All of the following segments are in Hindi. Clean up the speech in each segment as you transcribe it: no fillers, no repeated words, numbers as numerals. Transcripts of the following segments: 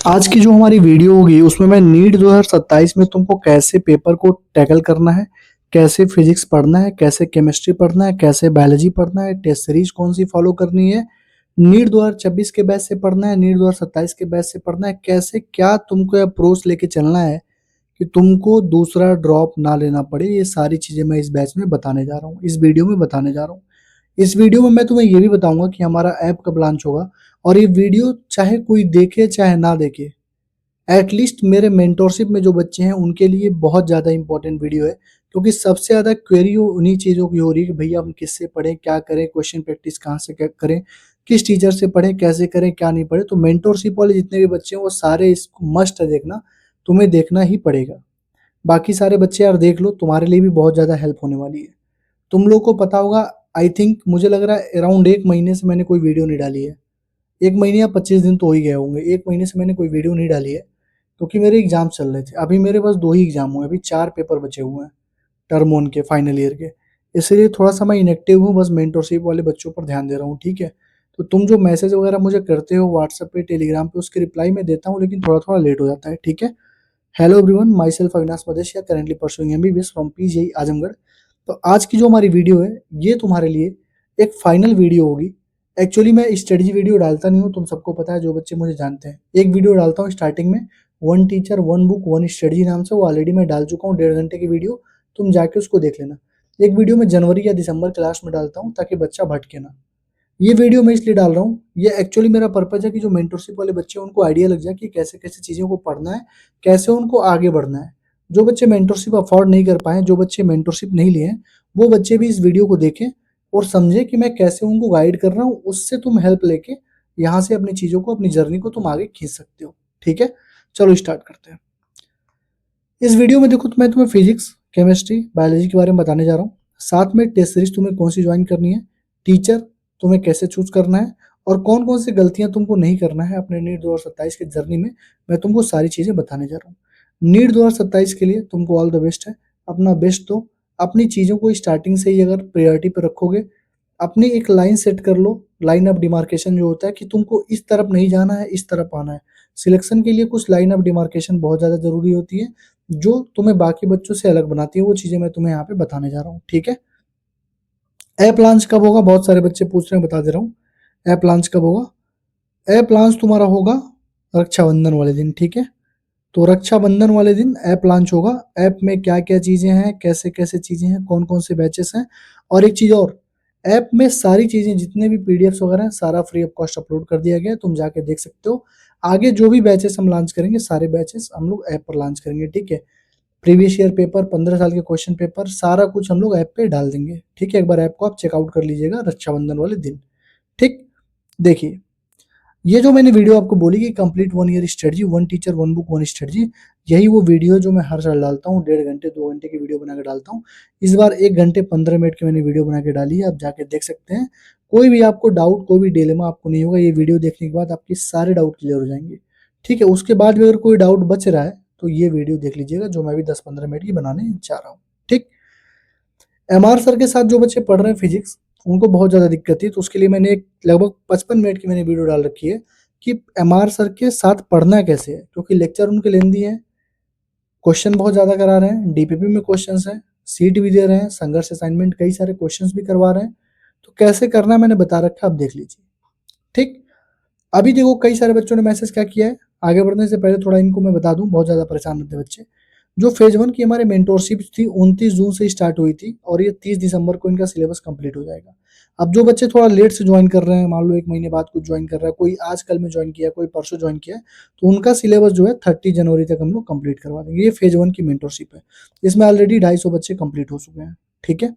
आज की जो हमारी वीडियो होगी उसमें मैं नीट 2027 में तुमको कैसे पेपर को टैकल करना है, कैसे फिजिक्स पढ़ना है, कैसे केमिस्ट्री पढ़ना है, कैसे बायोलॉजी पढ़ना है, टेस्ट सीरीज कौन सी फॉलो करनी है, नीट 2026 के बैच से पढ़ना है, नीट 2027 के बैच से पढ़ना है, कैसे क्या तुमको अप्रोच लेके चलना है कि तुमको दूसरा ड्रॉप ना लेना पड़े। ये सारी चीजें मैं इस बैच में बताने जा रहा हूँ, इस वीडियो में बताने जा रहा हूँ। इस वीडियो में मैं तुम्हें ये भी बताऊंगा कि हमारा ऐप कब लॉन्च होगा, और ये वीडियो चाहे कोई देखे चाहे ना देखे, एटलीस्ट मेरे मेंटोरशिप में जो बच्चे हैं उनके लिए बहुत ज़्यादा इंपॉर्टेंट वीडियो है। क्योंकि सबसे ज़्यादा क्वेरी उन्हीं चीज़ों की हो रही है कि भैया हम किससे पढ़ें, क्या करें, क्वेश्चन प्रैक्टिस कहाँ से करें, किस टीचर से पढ़ें, कैसे करें, क्या नहीं पढ़े। तो मेंटोरशिप वाले जितने भी बच्चे हैं वो सारे इसको मस्ट है देखना, तुम्हें देखना ही पड़ेगा। बाकी सारे बच्चे यार देख लो, तुम्हारे लिए भी बहुत ज़्यादा हेल्प होने वाली है। तुम लोग को पता होगा, आई थिंक मुझे लग रहा है अराउंड 1 महीने से मैंने कोई वीडियो नहीं डाली है। 1 महीने या 25 दिन तो हो ही गए होंगे। 1 महीने से मैंने कोई वीडियो नहीं डाली है, क्योंकि मेरे एग्ज़ाम चल रहे थे। अभी मेरे पास 2 ही एग्ज़ाम हुए हैं, अभी 4 पेपर बचे हुए हैं टर्म 1 के, फाइनल ईयर के। इसलिए थोड़ा-सा मैं इनएक्टिव हूँ, बस मेंटरशिप वाले बच्चों पर ध्यान दे रहा हूँ, ठीक है? तो तुम जो मैसेज वगैरह मुझे करते हो व्हाट्सएप पे, टेलीग्राम पे, उसकी रिप्लाई मैं देता हूँ, लेकिन थोड़ा-थोड़ा लेट हो जाता है, ठीक है? Hello everyone, my self Avinash Madeshiya, currently pursuing MBBS from PGI Azamgarh. तो आज की जो हमारी वीडियो है, ये तुम्हारे लिए एक फाइनल वीडियो होगी। एक्चुअली मैं स्टडी वीडियो डालता नहीं हूँ, तुम सबको पता है, जो बच्चे मुझे जानते हैं। एक वीडियो डालता हूँ स्टार्टिंग में, one teacher one book one study नाम से, वो ऑलरेडी मैं डाल चुका हूँ, 1.5 घंटे की वीडियो। तुम जाके उसको देख लेना। एक वीडियो मैं जनवरी या दिसंबर क्लास में डालता हूँ, ताकि बच्चा भटके ना। ये वीडियो मैं इसलिए डाल रहा हूँ, ये एक्चुअली मेरा पर्पज है कि जो मेंटरशिप वाले बच्चे हैं उनको आइडिया लग जाए कि कैसे-कैसे चीज़ों को पढ़ना है, कैसे उनको आगे बढ़ना है। जो बच्चे मेंटरशिप अफोर्ड नहीं कर पाए हैं, जो बच्चे मेंटरशिप नहीं लिए हैं, वो बच्चे भी इस वीडियो को देखें और समझें कि मैं कैसे उनको गाइड कर रहा हूँ। उससे तुम हेल्प लेके यहाँ से अपनी चीज़ों को, अपनी जर्नी को तुम आगे खींच सकते हो। ठीक है? चलो स्टार्ट करते हैं। इस वीडियो में देखो, तो मैं तुम्हें फिजिक्स, केमिस्ट्री, बायोलॉजी के बारे में बताने जा रहा हूँ। साथ में टेस्ट सीरीज तुम्हें कौन सी ज्वाइन करनी है, टीचर तुम्हें कैसे चूज करना है, और कौन कौन सी गलतियां तुमको नहीं करना है अपने नीट 2027 की जर्नी में, मैं तुमको सारी चीजें बताने जा रहा हूँ। नीट 2027 के लिए तुमको ऑल द बेस्ट है। अपना बेस्ट दो। अपनी चीजों को स्टार्टिंग से ही अगर प्रायोरिटी पर रखोगे, अपनी एक लाइन सेट कर लो। लाइन ऑफ डिमार्केशन जो होता है कि तुमको इस तरफ नहीं जाना है, इस तरफ आना है। सिलेक्शन के लिए कुछ लाइन ऑफ डिमार्केशन बहुत ज़्यादा ज़रूरी होती है, जो तुम्हें बाकी बच्चों से अलग बनाती है। वो चीज़ें मैं तुम्हें यहाँ पे बताने जा रहा हूँ, ठीक है? ऐप लॉन्च कब होगा? बहुत सारे बच्चे पूछ रहे हैं, बता दे रहा हूँ। ऐप लॉन्च कब होगा? ऐप लॉन्च तुम्हारा होगा रक्षाबंधन वाले दिन, ठीक है? तो रक्षाबंधन वाले दिन ऐप लॉन्च होगा। ऐप में क्या-क्या चीज़ें हैं, कैसे-कैसे चीज़ें हैं, कौन-कौन से बैचेस हैं, और एक चीज़ और, ऐप में सारी चीज़ें जितने भी पीडीएफ्स वगैरह हैं, सारा फ्री ऑफ कॉस्ट अपलोड कर दिया गया है, तुम जाके देख सकते हो। आगे जो भी बैचेस हम लॉन्च करेंगे, सारे बैचेस हम लोग ऐप पर लॉन्च करेंगे, ठीक है? प्रीवियस ईयर पेपर, 15 साल के क्वेश्चन पेपर, सारा कुछ हम लोग ऐप पे डाल देंगे, ठीक है? एक बार ऐप को आप चेकआउट कर लीजिएगा रक्षाबंधन वाले दिन, ठीक? देखिए, ये जो मैंने वीडियो आपको बोली कि complete 1 year strategy, one teacher one book one strategy, यही वो वीडियो है जो मैं हर साल डालता हूँ। 1.5 घंटे 2 घंटे की वीडियो बना के डालता हूँ। इस बार 1 घंटे 15 मिनट की मैंने वीडियो बना के डाली है, आप जाके देख सकते हैं। कोई भी आपको डाउट, कोई भी डिलेमा आपको नहीं होगा। ये वीडियो देखने के बाद आपके सारे डाउट क्लियर हो जाएंगे, ठीक है? उसके बाद भी अगर कोई डाउट बच रहा है, तो ये वीडियो देख लीजिएगा, जो मैं भी 10-15 मिनट की बनाने जा रहा हूँ, ठीक? एमआर सर के साथ जो बच्चे पढ़ रहे हैं फिजिक्स, उनको बहुत ज़्यादा दिक्कत थी, तो उसके लिए मैंने एक लगभग 55 मिनट की मैंने वीडियो डाल रखी है कि एमआर सर के साथ पढ़ना कैसे है, क्योंकि लेक्चर उनके लेंदी है, क्वेश्चन बहुत ज़्यादा करा रहे हैं, डीपीपी में क्वेश्चंस हैं, सीट भी दे रहे हैं, संघर्ष असाइनमेंट कई सारे क्वेश्चंस भी करवा रहे हैं। तो कैसे करना है मैंने बता रखा है, आप देख लीजिए, ठीक? अभी देखो, कई सारे बच्चों ने मैसेज क्या किया है। आगे बढ़ने से पहले थोड़ा इनको मैं बता दूं, बहुत ज़्यादा परेशान होते हैं बच्चे। जो फेज 1 की हमारे मेंटोरशिप थी, 29 जून से स्टार्ट हुई थी, और ये 30 दिसंबर को इनका सिलेबस कंप्लीट हो जाएगा। अब जो बच्चे थोड़ा लेट से ज्वाइन कर रहे हैं, मान लो 1 महीने बाद कुछ ज्वाइन कर रहा है, कोई आज कल में ज्वाइन किया, कोई परसों ज्वाइन किया, तो उनका सिलेबस जो है 30 जनवरी तक हम लोग कंप्लीट करवा देंगे। ये फेज 1 की मेंटोरशिप है। इसमें ऑलरेडी 250 बच्चे कंप्लीट हो चुके हैं, ठीक है?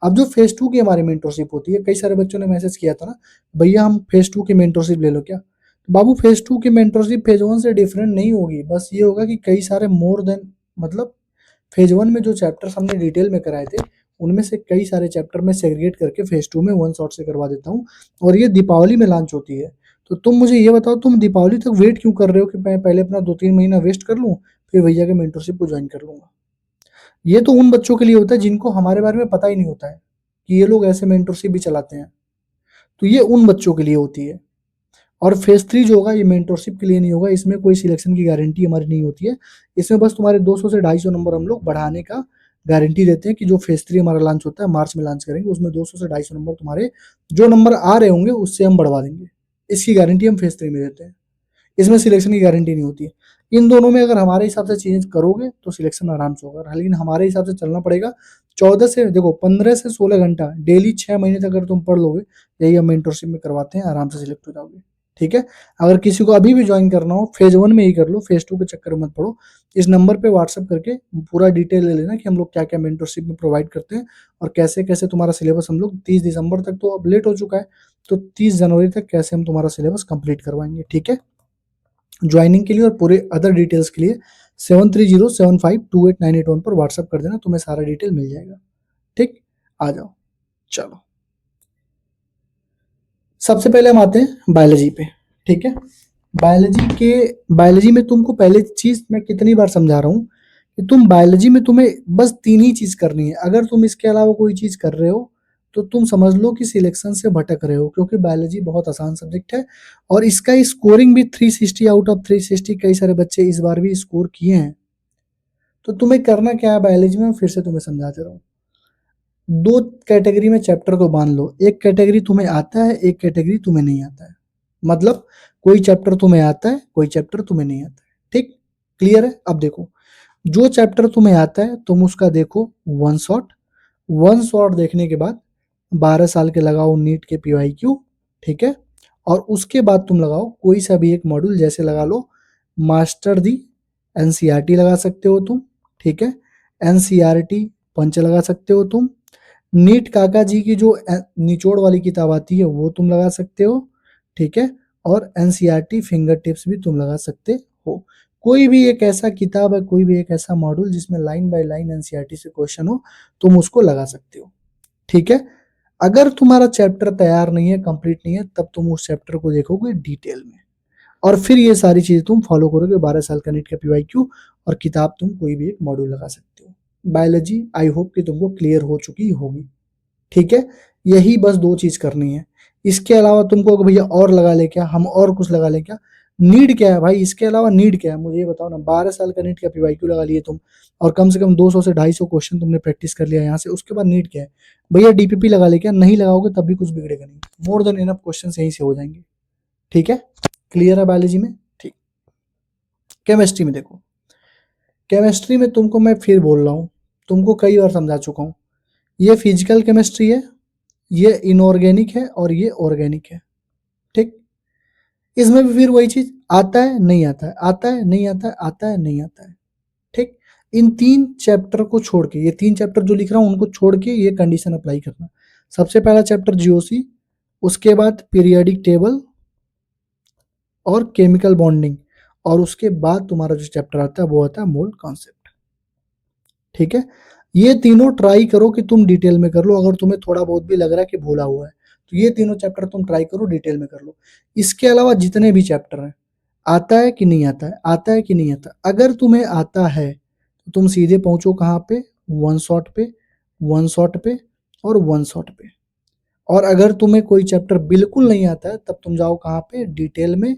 अब जो फेज 2 की हमारी मेंटोरशिप होती है, कई सारे बच्चों ने मैसेज किया था ना, भैया हम फेज 2 की मेंटोरशिप ले लो क्या? बाबू, फेज 2 की मेंटरशिप फेज 1 से डिफरेंट नहीं होगी। बस ये होगा कि कई सारे मोर देन, मतलब फेज 1 में जो चैप्टर्स हमने डिटेल में कराए थे, उनमें से कई सारे चैप्टर मैं सेग्रीगेट करके फेज 2 में वन शॉट से करवा देता हूँ, और ये दीपावली में लॉन्च होती है। तो तुम मुझे ये बताओ, तुम दीपावली तक वेट क्यों कर रहे हो कि मैं पहले अपना 2-3 महीना वेस्ट कर लूँ, फिर भैया के मेंटरशिप को ज्वाइन कर लूँगा? ये तो उन बच्चों के लिए होता है जिनको हमारे बारे में पता ही नहीं होता है कि ये लोग ऐसे मेंटरशिप भी चलाते हैं। तो ये उन बच्चों के लिए होती है। और फेज 3 जो होगा ये मेंटरशिप के लिए नहीं होगा, इसमें कोई सिलेक्शन की गारंटी हमारी नहीं होती है। इसमें बस तुम्हारे 200 से 250 नंबर हम लोग बढ़ाने का गारंटी देते हैं कि जो फेज 3 हमारा लॉन्च होता है मार्च में लॉन्च करेंगे, उसमें 200 से 250 नंबर तुम्हारे जो नंबर आ रहे होंगे उससे हम बढ़वा देंगे। इसकी गारंटी हम फेज 3 में देते हैं। इसमें सिलेक्शन की गारंटी नहीं होती है। इन दोनों में अगर हमारे हिसाब से चेंज करोगे तो सिलेक्शन आराम से होगा, लेकिन हमारे हिसाब से चलना पड़ेगा। 14 से देखो 15 से 16 घंटा डेली 6 महीने तक अगर तुम पढ़ लोगे, यही हम मेंटरशिप में करवाते हैं, आराम से सिलेक्ट हो जाओगे। ठीक है, अगर किसी को अभी भी ज्वाइन करना हो फेज 1 में ही कर लो, फेज 2 के चक्कर में मत पड़ो। इस नंबर पे व्हाट्सअप करके पूरा डिटेल ले लेना कि हम लोग क्या क्या मेंटरशिप में प्रोवाइड करते हैं और कैसे कैसे तुम्हारा सिलेबस हम लोग 30 दिसंबर तक, तो अब लेट हो चुका है, तो 30 जनवरी तक कैसे हम तुम्हारा सिलेबस कंप्लीट करवाएंगे। ठीक है, ज्वाइनिंग के लिए और पूरे अदर डिटेल्स के लिए 7307528981 पर व्हाट्सअप कर देना, तुम्हें सारा डिटेल मिल जाएगा। ठीक, आ जाओ। चलो, सबसे पहले हम आते हैं बायोलॉजी पे। ठीक है, बायोलॉजी में तुमको पहले चीज मैं कितनी बार समझा रहा हूँ कि तुम बायोलॉजी में तुम्हें बस 3 ही चीज करनी है। अगर तुम इसके अलावा कोई चीज कर रहे हो तो तुम समझ लो कि सिलेक्शन से भटक रहे हो, क्योंकि बायोलॉजी बहुत आसान सब्जेक्ट है और इसका स्कोरिंग भी 360 आउट ऑफ 360, कई सारे बच्चे इस बार भी स्कोर किए हैं। तो तुम्हें करना क्या है बायोलॉजी में, फिर से तुम्हें समझाते रहूं। 2 कैटेगरी में चैप्टर को बांध लो, एक कैटेगरी तुम्हें आता है, एक कैटेगरी तुम्हें नहीं आता है। मतलब कोई चैप्टर तुम्हें आता है, कोई चैप्टर तुम्हें नहीं आता है। ठीक, क्लियर है। अब देखो, जो चैप्टर तुम्हें आता है तुम उसका देखो वन शॉट देखने के बाद 12 साल के लगाओ नीट के PYQ। ठीक है, और उसके बाद तुम लगाओ कोई सा भी एक मॉड्यूल, जैसे लगा लो मास्टर दी NCERT लगा सकते हो तुम। ठीक है, NCERT पंच लगा सकते हो तुम। नीट काका जी की जो निचोड़ वाली किताब आती है वो तुम लगा सकते हो। ठीक है, और NCERT फिंगर टिप्स भी तुम लगा सकते हो। कोई भी एक ऐसा किताब है, कोई भी एक ऐसा मॉड्यूल जिसमें लाइन बाय लाइन NCERT से क्वेश्चन हो, तुम उसको लगा सकते हो। ठीक है, अगर तुम्हारा चैप्टर तैयार नहीं है, कंप्लीट नहीं है, तब तुम उस चैप्टर को देखोगे डिटेल में और फिर ये सारी चीजें तुम फॉलो करोगे। 12 साल का नीट का PYQ और किताब तुम कोई भी एक मॉड्यूल लगा सकते हो। बायोलॉजी आई होप कि तुमको क्लियर हो चुकी होगी। ठीक है, यही बस 2 चीज करनी है। इसके अलावा तुमको कि भैया और लगा ले क्या, हम और कुछ लगा ले क्या, नीड क्या है भाई, इसके अलावा नीड क्या है मुझे ये बताओ ना। 12 साल का नीट का PYQ लगा लिए तुम और कम से कम 200 से 250 क्वेश्चन तुमने प्रैक्टिस कर लिया यहाँ से, उसके बाद नीड क्या है भैया। DPP लगा ले क्या, नहीं लगाओगे तब भी कुछ बिगड़ेगा नहीं, मोर देन इनफ क्वेश्चन यहीं से हो जाएंगे। ठीक है, क्लियर है बायोलॉजी में। ठीक, केमिस्ट्री में देखो, केमिस्ट्री में तुमको मैं फिर बोल रहा हूँ, तुमको कई बार समझा चुका हूँ, ये फिजिकल केमिस्ट्री है, ये इनऑर्गेनिक है और ये ऑर्गेनिक है। ठीक, इसमें भी फिर वही चीज, आता है नहीं आता है, आता है नहीं आता है, आता है नहीं आता है। ठीक, इन 3 चैप्टर को छोड़ के, ये 3 चैप्टर जो लिख रहा हूं उनको छोड़ के ये कंडीशन अप्लाई करना। सबसे पहला चैप्टर GOC, उसके बाद पीरियोडिक टेबल और केमिकल बॉन्डिंग, और उसके बाद तुम्हारा जो चैप्टर आता है वो आता है मोल कॉन्सेप्ट। ठीक है, ये तीनों ट्राई करो कि तुम डिटेल में कर लो। अगर तुम्हें थोड़ा बहुत भी लग रहा है कि भूला हुआ है तो ये तीनों चैप्टर तुम ट्राई करो डिटेल में कर लो। इसके अलावा जितने भी चैप्टर हैं, आता है कि नहीं आता है, आता है कि नहीं आता। अगर तुम्हें आता है तो तुम सीधे पहुंचो कहाँ पे, वन शॉट पे, वन शॉट पे और वन शॉट पे। और अगर तुम्हें कोई चैप्टर बिल्कुल नहीं आता है तब तुम जाओ कहाँ पे, डिटेल में,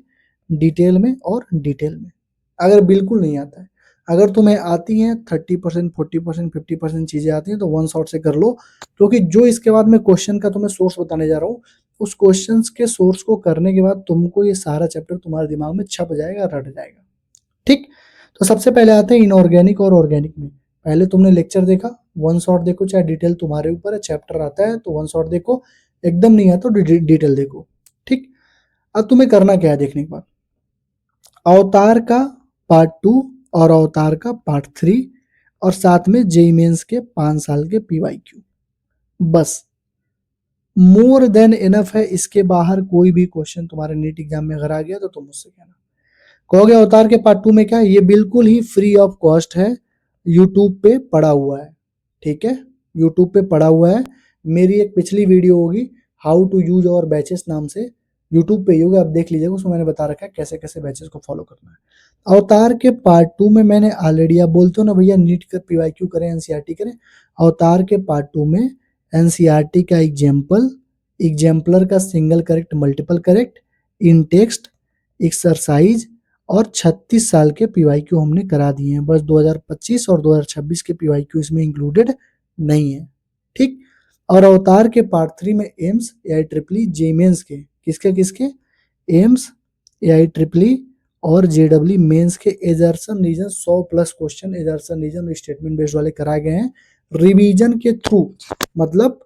डिटेल में और डिटेल में। अगर बिल्कुल नहीं आता है, अगर तुम्हें आती हैं 30%, 40%, 50% चीजें आती हैं तो वन शॉट से कर लो, क्योंकि जो इसके बाद मैं क्वेश्चन का तुम्हें सोर्स बताने जा रहा हूँ, उस क्वेश्चन के सोर्स को करने के बाद तुमको ये सारा चैप्टर तुम्हारे दिमाग में छप जाएगा, रट जाएगा। ठीक, तो सबसे पहले आते हैं इनऑर्गेनिक और ऑर्गेनिक में। पहले तुमने लेक्चर देखा, वन शॉट देखो, चाहे डिटेल तुम्हारे ऊपर है। चैप्टर आता है तो वन शॉट देखो, एकदम नहीं आता तो डिटेल देखो। ठीक, अब तुम्हें करना क्या है देखने के बाद, अवतार का पार्ट 2 और अवतार का पार्ट 3 और साथ में जेईई मेंस के 5 साल के PYQ, बस मोर देन इनफ है। इसके बाहर कोई भी क्वेश्चन तुम्हारे नीट एग्जाम में अगर आ गया तो तुम मुझसे कहना। कहोगे अवतार के पार्ट 2 में क्या है, ये बिल्कुल ही फ्री ऑफ कॉस्ट है, यूट्यूब पे पड़ा हुआ है। ठीक है, यूट्यूब पे पड़ा हुआ है। मेरी एक पिछली वीडियो होगी हाउ टू यूज और बैचेस नाम से, यूट्यूब पे ही होगा, आप देख लीजिएगा, उसमें मैंने बता रखा है कैसे कैसे बैचेस को फॉलो करना है। अवतार के पार्ट 2 में मैंने ऑलरेडी, आप बोलते हो ना भैया नीट का PYQ करें NCERT करें, अवतार के पार्ट 2 में NCERT का एग्जाम्पल, एग्जाम्पलर का सिंगल करेक्ट मल्टीपल करेक्ट, इन टेक्स्ट, एक्सरसाइज और 36 साल के पीवाईक्यू हमने करा दिए हैं। बस 2025 और 2026 के पीवाईक्यू इसमें इंक्लूडेड नहीं है। ठीक। और अवतार के पार्ट 3 में एम्स, AIEEE, जेमेंस के किसके एम्स, AIEEE और JEE मेंस के assertion reason 100+ question assertion reason statement based वाले कराए गए हैं रिवीजन के थ्रू। मतलब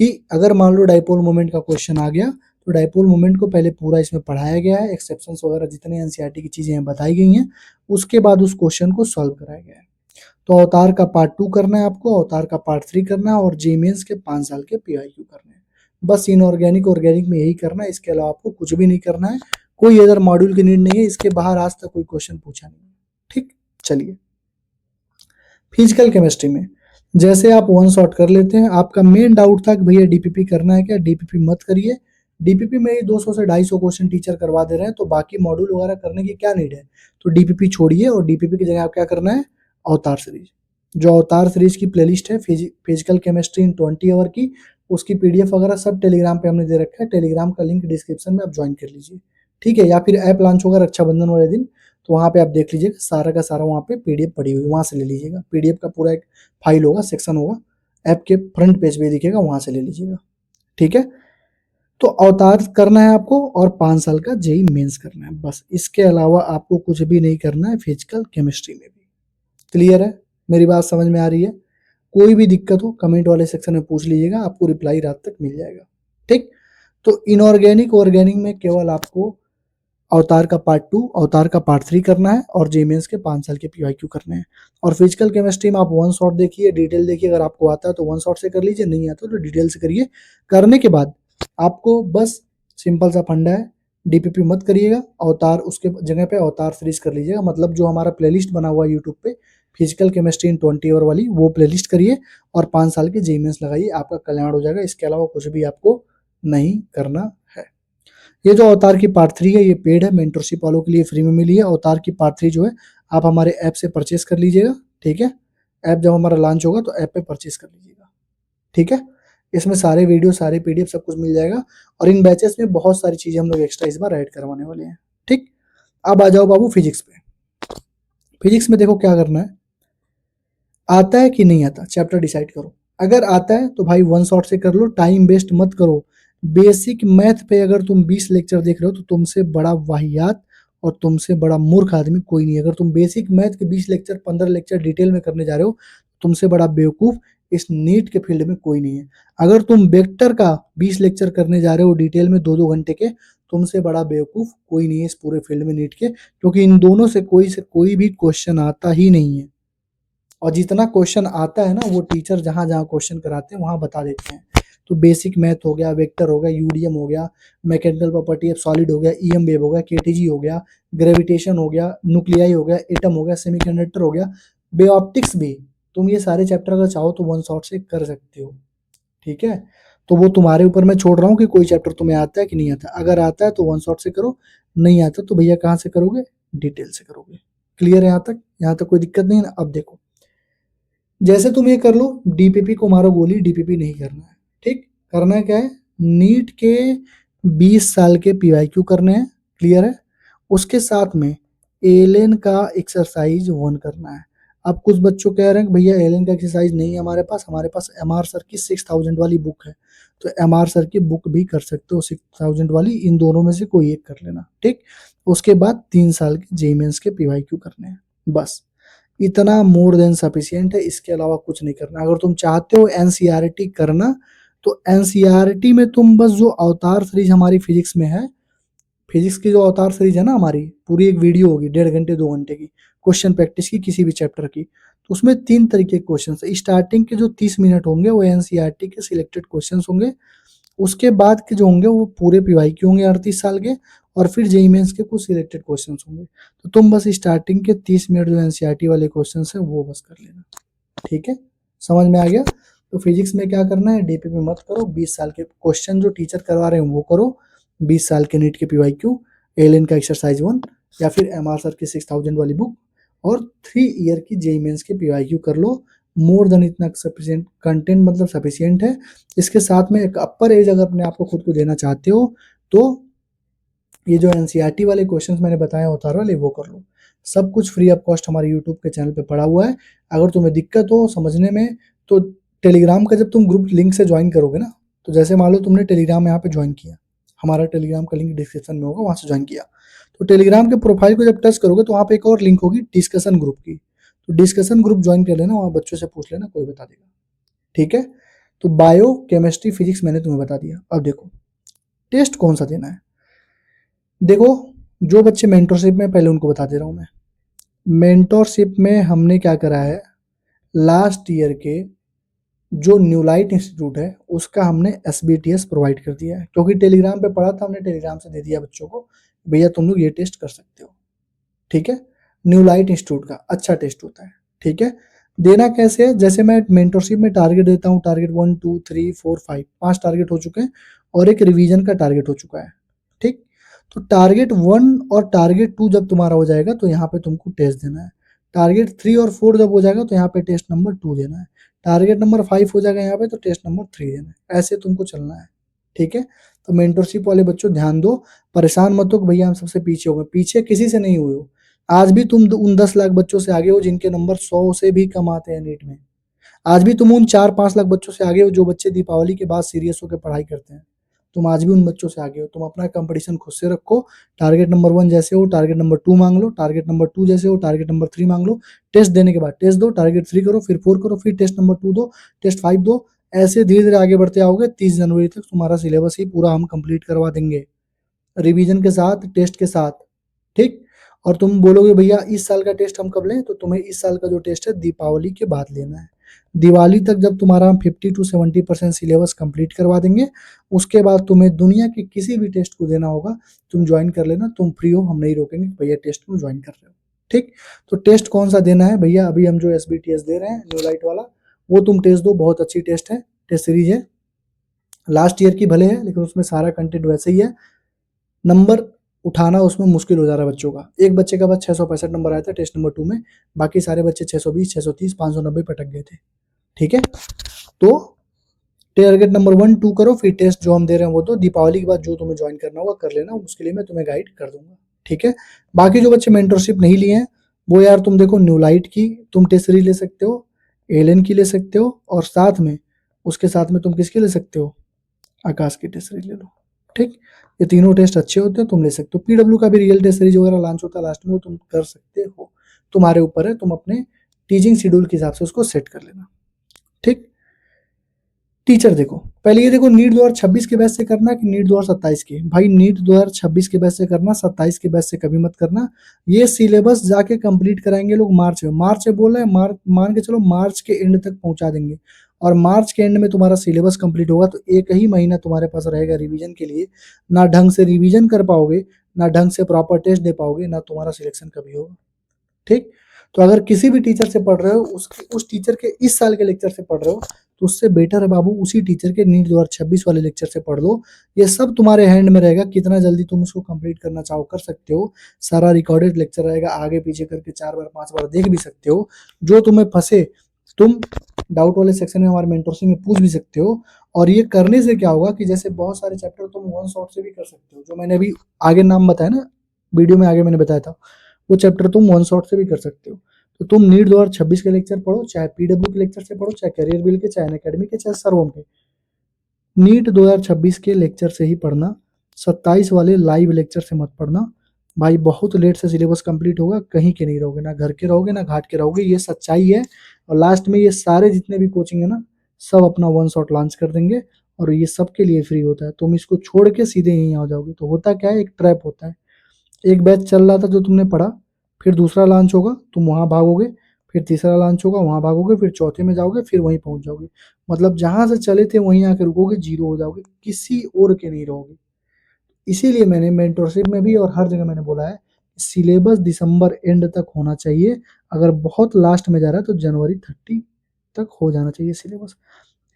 कि अगर मान लो डाइपोल मोमेंट का क्वेश्चन आ गया तो डाइपोल मोमेंट को पहले पूरा इसमें पढ़ाया गया है, एक्सेप्शंस वगैरह जितने एनसीईआरटी की चीजें हैं बताई गई हैं, उसके बाद उस क्वेश्चन को सॉल्व कराया गया है। तो अवतार का पार्ट 2 करना है आपको, अवतार का पार्ट 3 करना है और जेमेंस के 5 साल के पीआईक्यू करने हैं। बस इनऑर्गेनिक ऑर्गेनिक में यही करना है, इसके अलावा आपको कुछ भी नहीं करना है। कोई अदर मॉड्यूल की नीड नहीं है, इसके बाहर आज तक कोई क्वेश्चन पूछा नहीं है। ठीक, चलिए फिजिकल केमिस्ट्री में जैसे आप वन शॉट कर लेते हैं। आपका मेन डाउट था कि भैया डीपीपी करना है क्या, डीपीपी मत करिए। डीपीपी में 200 से 250 क्वेश्चन टीचर करवा दे रहे हैं, तो बाकी मॉड्यूल वगैरह करने की क्या नीड है। तो डीपीपी छोड़िए और डीपीपी की जगह आप क्या करना है, अवतार सीरीज। जो अवतार सीरीज की प्लेलिस्ट है फिजिकल केमिस्ट्री इन 20 आवर की, उसकी पीडीएफ वगैरह सब टेलीग्राम पे हमने दे रखा है। टेलीग्राम का लिंक डिस्क्रिप्शन में आप ज्वाइन कर लीजिए, ठीक है। या फिर ऐप लॉन्च होगा रक्षाबंधन वाले दिन, तो वहाँ पे आप देख लीजिएगा, सारा का सारा वहाँ पे पीडीएफ पड़ी हुई, वहाँ से ले लीजिएगा। पीडीएफ का पूरा एक फाइल होगा, सेक्शन होगा, ऐप के फ्रंट पेज पे दिखेगा, वहाँ से ले लीजिएगा, ठीक है। तो अवतार करना है आपको और 5 साल का जेई मेंस करना है, बस। इसके अलावा आपको कुछ भी नहीं करना है फिजिकल केमिस्ट्री में भी। क्लियर है, मेरी बात समझ में आ रही है। कोई भी दिक्कत हो कमेंट वाले सेक्शन में पूछ लीजिएगा, आपको रिप्लाई रात तक मिल जाएगा, ठीक। तो इनऑर्गेनिक ऑर्गेनिक में केवल आपको अवतार का पार्ट 2, अवतार का पार्ट 3 करना है और जेमेंस के 5 साल के पीवाईक्यू करने हैं। और फिजिकल केमिस्ट्री में आप वन शॉट देखिए, डिटेल देखिए। अगर आपको आता है तो वन शॉट से कर लीजिए, नहीं आता तो डिटेल से करिए। करने के बाद आपको बस सिंपल सा फंडा है, डीपीपी मत करिएगा, अवतार उसके जगह पे अवतार सीरीज कर लीजिएगा। मतलब जो हमारा प्लेलिस्ट बना हुआ है यूट्यूब पे फिजिकल केमिस्ट्री इन 20 आवर वाली, वो प्लेलिस्ट करिए और 5 साल के जेमेंस लगाइए, आपका कल्याण हो जाएगा। इसके अलावा कुछ भी आपको नहीं करना है। ये जो अवतार की पार्ट 3 है ये पेड है, मेंटरशिप वालों के लिए फ्री में मिली है। अवतार की पार्ट 3 जो है आप हमारे ऐप से परचेस कर लीजिएगा, ठीक है। ऐप जब हमारा लॉन्च होगा तो ऐप पे परचेस कर लीजिएगा, ठीक है। इसमें सारे वीडियो, सारे पीडीएफ सब कुछ मिल जाएगा। और इन बैचेस में बहुत सारी चीजें हम लोग एक्स्ट्रा इस बार ऐड करवाने वाले हैं, ठीक। अब आ जाओ बाबू फिजिक्स पे। फिजिक्स में देखो क्या करना है, आता है कि नहीं आता चैप्टर डिसाइड करो। अगर आता है तो भाई वन शॉट से कर लो, टाइम वेस्ट मत करो। बेसिक मैथ पे अगर तुम 20 लेक्चर देख रहे हो तो तुमसे बड़ा वाहियात और तुमसे बड़ा मूर्ख आदमी कोई नहीं। अगर तुम बेसिक मैथ के 20 लेक्चर 15 लेक्चर डिटेल में करने जा रहे हो, तुमसे बड़ा बेवकूफ इस नीट के फील्ड में कोई नहीं है। अगर तुम वेक्टर का 20 लेक्चर करने जा रहे हो डिटेल में 2-2 घंटे के, तुमसे बड़ा बेवकूफ कोई नहीं है इस पूरे फील्ड में नीट के, क्योंकि इन दोनों से कोई भी क्वेश्चन आता ही नहीं है। और जितना क्वेश्चन आता है ना वो टीचर जहां जहां क्वेश्चन कराते हैं वहां बता देते हैं। तो बेसिक मैथ हो गया, वेक्टर हो गया, यूडीएम हो गया, मैकेनिकल प्रॉपर्टी ऑफ सॉलिड हो गया, ईएम वेव हो गया, केटीजी हो गया, ग्रेविटेशन हो गया, न्यूक्लियाई हो गया, एटम हो गया, सेमीकंडक्टर हो गया, बेऑप्टिक्स भी। तुम ये सारे चैप्टर अगर चाहो तो वन शॉट से कर सकते हो, ठीक है। तो वो तुम्हारे ऊपर मैं छोड़ रहा हूँ कि कोई चैप्टर तुम्हें आता है कि नहीं आता। अगर आता है तो वन शॉट से करो, नहीं आता तो भैया कहाँ से करोगे, डिटेल से करोगे। क्लियर है यहाँ तक कोई दिक्कत नहीं है ना। अब देखो, जैसे तुम ये कर लो, डीपीपी को मारो गोली, डीपीपी नहीं करना है, ठीक। करना क्या है, नीट के 20 साल के पीवाईक्यू करने हैं, क्लियर है। उसके साथ में एलेन का एक्सरसाइज 1 करना है। अब कुछ बच्चों कह रहे हैं कि भैया एलेन का एक्सरसाइज नहीं है हमारे पास एमआर सर की 6000 वाली बुक है। तो एमआर सर की बुक भी कर सकते हो 6000 वाली, इन दोनों में से कोई एक कर लेना, ठीक। उसके बाद 3 साल के जेई मेंस के पीवाईक्यू करने हैं, बस। इतना मोर देन सफिशियंट है, इसके अलावा कुछ नहीं करना। अगर तुम चाहते हो एनसीईआरटी करना तो एनसीईआरटी में तुम बस जो अवतार सीरीज हमारी फिजिक्स में है, फिजिक्स की जो अवतार सीरीज है ना हमारी, पूरी एक वीडियो होगी 1.5 घंटे 2 घंटे की, क्वेश्चन प्रैक्टिस की किसी भी चैप्टर की। तो उसमें 3 तरीके के क्वेश्चन है। स्टार्टिंग के जो 30 मिनट होंगे वो एनसीईआरटी के सिलेक्टेड क्वेश्चन होंगे। उसके बाद के जो होंगे वो पूरे पीवाईक्यू होंगे 38 साल के, और फिर जेईई मेंस के कुछ सिलेक्टेड क्वेश्चंस होंगे। तो तुम बस स्टार्टिंग के 30 मिनट जो एनसीईआरटी वाले क्वेश्चंस हैं वो बस कर लेना, ठीक है। समझ में आ गया। तो फिजिक्स में क्या करना है, डीपीपी मत करो, 20 साल के क्वेश्चन जो टीचर करवा रहे हैं वो करो, 20 साल के नीट के पीवाईक्यू, एलेन का एक्सरसाइज 1 या फिर एमआर सर की 6000 वाली बुक, और 3 ईयर की जेईई मेंस के पीवाईक्यू कर लो। मोर देन इतना सफिशिएंट कंटेंट, मतलब सफिशिएंट है। इसके साथ में एक अपर एज अगर अपने आप को खुद को देना चाहते हो तो ये जो एनसीईआरटी वाले क्वेश्चंस मैंने बताया उतार वाले वो कर लो। सब कुछ फ्री ऑफ कॉस्ट हमारे यूट्यूब के चैनल पे पड़ा हुआ है। अगर तुम्हें दिक्कत हो समझने में तो टेलीग्राम का जब तुम ग्रुप लिंक से ज्वाइन करोगे ना, तो जैसे मान लो तुमने टेलीग्राम यहाँ पे ज्वाइन किया, हमारा टेलीग्राम का लिंक डिस्क्रिप्शन में होगा, वहाँ से ज्वाइन किया, तो टेलीग्राम के प्रोफाइल को जब टच करोगे तो वहाँ पे एक और लिंक होगी डिस्कशन ग्रुप की, तो डिस्कशन ग्रुप ज्वाइन कर लेना, वहाँ बच्चों से पूछ लेना, कोई बता देगा। ठीक है, तो बायो केमिस्ट्री फिजिक्स मैंने तुम्हें बता दिया। अब देखो टेस्ट कौन सा देना है। देखो जो बच्चे मेंटरशिप में, पहले उनको बता दे रहा हूँ मैं, मेंटरशिप में हमने क्या करा है, लास्ट ईयर के जो न्यूलाइट इंस्टीट्यूट है उसका हमने एसबीटीएस प्रोवाइड कर दिया है, क्योंकि टेलीग्राम पे पढ़ा था हमने, टेलीग्राम से दे दिया बच्चों को, भैया तुम लोग ये टेस्ट कर सकते हो। ठीक है, न्यूलाइट इंस्टीट्यूट का अच्छा टेस्ट होता है। ठीक है, देना कैसे है, जैसे मैं मेंटरशिप में टारगेट देता हूँ, टारगेट 1 2 3 4 5, 5 टारगेट हो चुके हैं और एक रिवीजन का टारगेट हो चुका है। ठीक, तो टारगेट 1 और टारगेट 2 जब तुम्हारा हो जाएगा तो यहाँ पे तुमको टेस्ट देना है। टारगेट 3 और 4 जब हो जाएगा तो यहाँ पे टेस्ट नंबर 2 देना है। टारगेट नंबर 5 हो जाएगा यहाँ पे तो टेस्ट नंबर 3 देना है। ऐसे तुमको चलना है। ठीक है, तो मेंटरशिप वाले बच्चों ध्यान दो, परेशान मत हो कि भैया हम सबसे पीछे हो गए, पीछे किसी से नहीं हुए हो। आज भी तुम उन 10 लाख बच्चों से आगे हो जिनके नंबर 100 से भी कम आते हैं नीट में। आज भी तुम उन 4-5 लाख बच्चों से आगे हो जो बच्चे दीपावली के बाद सीरियस होकर पढ़ाई करते हैं। तुम आज भी उन बच्चों से आगे हो। तुम अपना कंपटीशन खुद से रखो। टारगेट नंबर 1 जैसे हो टारगेट नंबर 2 मांग लो, टारगेट नंबर 2 जैसे हो टारगेट नंबर 3 मांग लो। टेस्ट देने के बाद टेस्ट दो, टारगेट 3 करो, फिर 4 करो, फिर टेस्ट नंबर 2 दो, टेस्ट 5 दो। ऐसे धीरे-धीरे आगे बढ़ते आओगे, 30 जनवरी तक तुम्हारा सिलेबस ही पूरा हम कंप्लीट करवा देंगे। रिवीजन के साथ, टेस्ट के साथ। ठीक, और तुम बोलोगे भैया इस साल का टेस्ट हम कब लें, तो तुम्हें इस साल का जो टेस्ट है दीपावली के बाद लेना है। दिवाली तक जब तुम्हारा हम 50 to 70% सिलेबस कंप्लीट करवा देंगे, उसके बाद तुम्हें दुनिया के किसी भी टेस्ट को देना होगा, तुम ज्वाइन कर लेना, तुम फ्री हो, हम नहीं रोकेंगे भैया टेस्ट में ज्वाइन कर रहे हो। ठीक, तो टेस्ट कौन सा देना है भैया, अभी हम जो एसबीटीएस दे रहे हैं न्यूलाइट वाला, वो तुम टेस्ट दो, बहुत अच्छी टेस्ट है, टेस्ट सीरीज है, लास्ट ईयर की भले है लेकिन उसमें सारा कंटेंट वैसे ही है। नंबर उठाना उसमें मुश्किल हो जा रहा है बच्चों का। एक बच्चे का बस 665 नंबर आया था टेस्ट नंबर 2 में, बाकी सारे बच्चे 620, 630, 590 पे अटक गए थे। ठीक है, तो टारगेट नंबर 1 2 करो, फिर टेस्ट जो हम दे रहे हैं वो दो, दीपावली के बाद जो तुम्हें ज्वाइन करना होगा कर लेना, उसके लिए मैं तुम्हें गाइड कर दूंगा। ठीक है, बाकी जो बच्चे मेंटरशिप नहीं लिए हैं वो यार तुम देखो न्यूलाइट की तुम टेस्ट सीरीज ले सकते हो, एलन की ले सकते हो, और साथ में उसके साथ में तुम किसकी ले सकते हो, आकाश की टेस्ट सीरीज ले लो। ठीक, ये तीनों टेस्ट अच्छे होते हैं, तुम ले सकते हो। पीडब्ल्यू का भी रियल टेस्ट सीरीज वगैरह लॉन्च होता है लास्ट में, वो तुम कर सकते हो, तुम्हारे ऊपर है, तुम अपने टीचिंग शेड्यूल के हिसाब से उसको सेट कर लेना। ठीक, टीचर देखो, पहले ये देखो नीट 2026 के बैच से करना कि नीट 2027 के, भाई नीट 2026 के बैच से करना, 27 के बैच से कभी मत करना। ये सिलेबस जाके कंप्लीट कराएंगे लोग मार्च में, मार्च में बोल रहे हैं, मार्च मान के चलो मार्च के एंड तक पहुंचा देंगे, और मार्च के एंड में तुम्हारा सिलेबस कंप्लीट होगा तो एक ही महीना तुम्हारे पास रहेगा रिवीजन के लिए। ना ढंग से रिवीजन कर पाओगे, ना ढंग से प्रॉपर टेस्ट दे पाओगे, ना तुम्हारा सिलेक्शन कभी होगा। ठीक, तो अगर किसी भी टीचर से पढ़ रहे हो, उस टीचर के इस साल के लेक्चर से पढ़ रहे हो, तो उससे बेटर है बाबू उसी टीचर के नीट 2026 वाले लेक्चर से पढ़ लो। ये सब तुम्हारे हैंड में रहेगा, कितना जल्दी तुम उसको कंप्लीट करना चाहो कर सकते हो। सारा रिकॉर्डेड लेक्चर रहेगा, आगे पीछे करके 4 बार 5 बार देख भी सकते हो। जो तुम्हें फंसे तुम डाउट वाले सेक्शन में हमारे मेंटरशिप में पूछ भी सकते हो। और ये करने से क्या होगा कि जैसे बहुत सारे चैप्टर तुम वन शॉट से भी कर सकते हो, जो मैंने अभी आगे नाम बताया ना, वीडियो में आगे मैंने बताया था, वो चैप्टर तुम वन शॉट से भी कर सकते हो। तो तुम नीट 2026 के लेक्चर पढ़ो, चाहे पीडब्ल्यू के लेक्चर से पढ़ो, चाहे करियर बिल के, चाहे अनअकैडमी के, चाहे सर्वम के, नीट 2026 के लेक्चर से ही पढ़ना। 27 वाले लाइव लेक्चर से मत पढ़ना भाई, बहुत लेट से सिलेबस कंप्लीट होगा, कहीं के नहीं रहोगे, ना घर के रहोगे ना घाट के रहोगे, ये सच्चाई है। और लास्ट में ये सारे जितने भी कोचिंग है ना, सब अपना वन शॉट लॉन्च कर देंगे, और ये सबके लिए फ्री होता है। तुम इसको छोड़ के सीधे यहीं आ जाओगे, तो होता क्या है, एक ट्रैप होता है। एक बैच चल रहा था जो तुमने पढ़ा, फिर दूसरा लॉन्च होगा, तुम वहाँ भागोगे, फिर तीसरा लॉन्च होगा, वहाँ भागोगे, फिर चौथे में जाओगे, फिर वहीं पहुँच जाओगे। मतलब जहाँ से चले थे वहीं आके रुकोगे, जीरो हो जाओगे, किसी और के नहीं रहोगे। इसीलिए मैंने मेंटरशिप में भी और हर जगह मैंने बोला है, सिलेबस दिसंबर एंड तक होना चाहिए। अगर बहुत लास्ट में जा रहा है तो जनवरी 30 तक हो जाना चाहिए सिलेबस,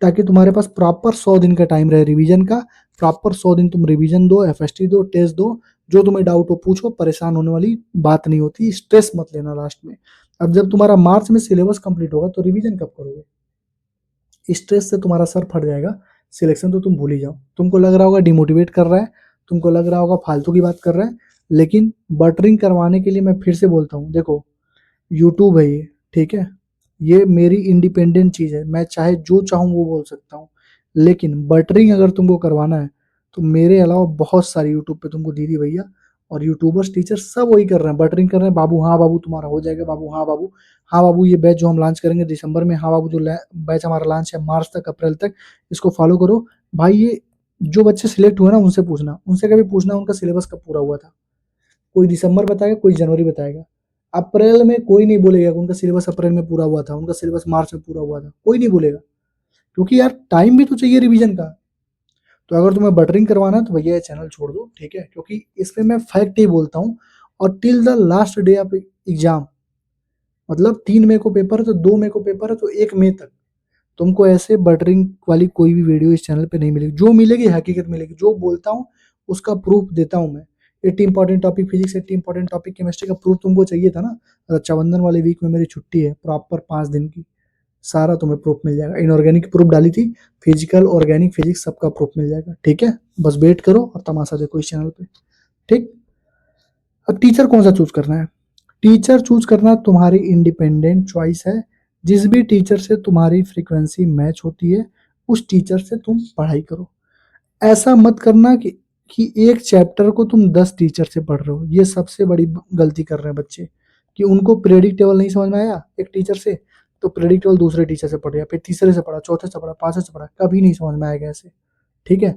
ताकि तुम्हारे पास प्रॉपर 100 दिन का टाइम रहे रिवीजन का। प्रॉपर 100 दिन तुम रिवीजन दो, एफएसटी दो, टेस्ट दो, जो तुम्हें डाउट हो पूछो, परेशान होने वाली बात नहीं होती, स्ट्रेस मत लेना लास्ट में। अब जब तुम्हारा मार्च में सिलेबस कंप्लीट होगा तो रिवीजन कब करोगे, स्ट्रेस से तुम्हारा सर फट जाएगा, सिलेक्शन तो तुम भूल ही जाओ। तुमको लग रहा होगा डिमोटिवेट कर रहा है, तुमको लग रहा होगा फालतू की बात कर रहा है, लेकिन बटरिंग करवाने के लिए मैं फिर से बोलता हूँ, देखो यूट्यूब है ये, ठीक है, ये मेरी इंडिपेंडेंट चीज़ है, मैं चाहे जो चाहूँ वो बोल सकता हूँ, लेकिन बटरिंग अगर तुमको करवाना है तो मेरे अलावा बहुत सारे यूट्यूब पे तुमको दीदी भैया और यूट्यूबर्स टीचर सब वही कर रहे हैं, बटरिंग कर रहे हैं। बाबू हाँ बाबू तुम्हारा हो जाएगा, बाबू हाँ बाबू, हाँ बाबू ये बैच जो हम लॉन्च करेंगे दिसंबर में, हाँ बाबू जो बैच हमारा लॉन्च है मार्च तक अप्रैल तक, इसको फॉलो करो। भाई ये जो बच्चे सिलेक्ट हुए ना उनसे पूछना, उनसे कभी पूछना उनका सिलेबस कब पूरा हुआ था, कोई दिसंबर बताएगा, कोई जनवरी बताएगा, अप्रैल में कोई नहीं बोलेगा कि उनका सिलेबस अप्रैल में पूरा हुआ था, उनका सिलेबस मार्च में पूरा हुआ था, कोई नहीं बोलेगा, क्योंकि यार टाइम भी तो चाहिए रिवीजन का। तो अगर तुम्हें बटरिंग करवाना है तो भैया ये चैनल छोड़ दो, ठीक है, क्योंकि इसमें मैं फैक्ट ही बोलता हूँ। और till the last day of exam, मतलब 3 मई को पेपर है तो 2 मई को पेपर है तो 1 मई तक तुमको ऐसे बटरिंग वाली कोई भी वीडियो इस चैनल पे नहीं मिलेगी, जो मिलेगी हकीकत मिलेगी, जो बोलता हूँ उसका प्रूफ देता हूँ मैं। 80 important topic physics, 80 important topic chemistry का प्रूफ तुमको चाहिए था ना, रक्षाबंधन वाले वीक में मेरी छुट्टी है प्रॉपर 5 दिन की, सारा तुम्हें प्रूफ मिल जाएगा। इनऑर्गेनिक प्रूफ डाली थी, फिजिकल ऑर्गेनिक फिजिक्स सबका प्रूफ मिल जाएगा, ठीक है, बस वेट करो और तमाशा देखो इस चैनल पे, ठीक। अब टीचर कौन सा चूज करना है, टीचर चूज करना तुम्हारी इंडिपेंडेंट चॉइस है, जिस भी टीचर से तुम्हारी फ्रीक्वेंसी मैच होती है उस टीचर से तुम पढ़ाई करो। ऐसा मत करना कि एक चैप्टर को तुम 10 टीचर से पढ़ रहे हो, ये सबसे बड़ी गलती कर रहे हैं बच्चे, कि उनको प्रेडिक्टेबल नहीं समझ में आया एक टीचर से तो प्रेडिक्टेबल दूसरे टीचर से पढ़ गया, फिर तीसरे से पढ़ा, चौथे से पढ़ा, पांचवे से पढ़ा, कभी नहीं समझ में आएगा ऐसे, ठीक है।